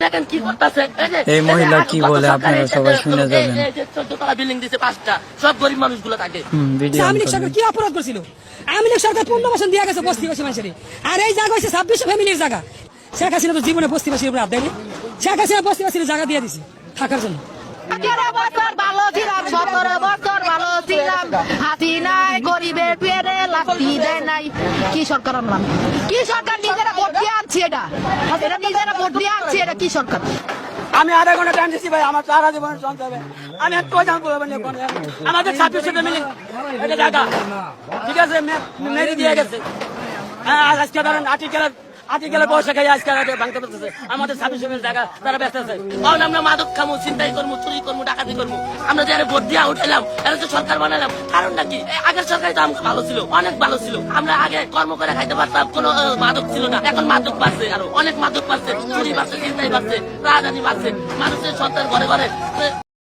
দেখেন কি করতেছে এই মহিলা কি বলে আপনারা সবাই শুনে যাবেন। 14 তলা বিল্ডিং দিছে 5টা, সব গরিব মানুষগুলো থাকে। ভিডিও আওয়ামী লীগ সরকার কি অপরাধ করছিল? আওয়ামী লীগ সরকার পুনর্বাসন দিয়ে গেছে বস্তিবাসী মানুষের, আর এই জায়গা হচ্ছে 26 ফ্যামিলির জায়গা। শেখ হাসিনা তো জীবনে বস্তিবাসীর উপর হাত দেয়নি। শেখ হাসিনা বস্তিবাসীর জায়গা দিয়ে দিছে থাকার জন্য। 17 বছর ভালো ছিলাম, 17 বছর ভালো ছিলাম, হাসিনাই গরিবের পেটে লাথি দেয় নাই। কি সরকার আনলাম? কি সরকার? নিজেরা ভোট দিয়ে আনছি, এটা নিজেরা ভোট দিয়ে আনছি, এটা কি সরকার? আমি আধা ঘন্টা টাইম দিচ্ছি ভাই, আমার সারা জীবন চলতে হবে। আমি এক কথা বলবেন আমাদের 26 ফ্যামিলি এটা জায়গা, ঠিক আছে, মেরে দিয়ে গেছে। আজকে ধরেন আর্টিকেলের পয়সা খাই আজকে ভাঙতে পারতেছে আমাদের 26 ফ্যামিলির জায়গা, তারা ব্যস্ত আছে। কারণ আমরা মাদক খামু, চিন্তাই করবো, চুরি করবো, ডাকাতি করবো। আমরা যারা ভোট দিয়ে উঠাইলাম, এরা তো সরকার বানালাম, কারণ নাকি আগের সরকারি তো আমাকে ভালো ছিল, অনেক ভালো ছিল। আমরা আগে কর্ম করে খাইতে পারতাম, কোনো মাদক ছিল না। এখন মাদক বাড়ছে, আরো অনেক মাদক বাড়ছে, চুরি বাড়ছে, চিন্তাই বাড়ছে, রাজধানী বাড়ছে, মানুষের সন্তান ঘরে ঘরে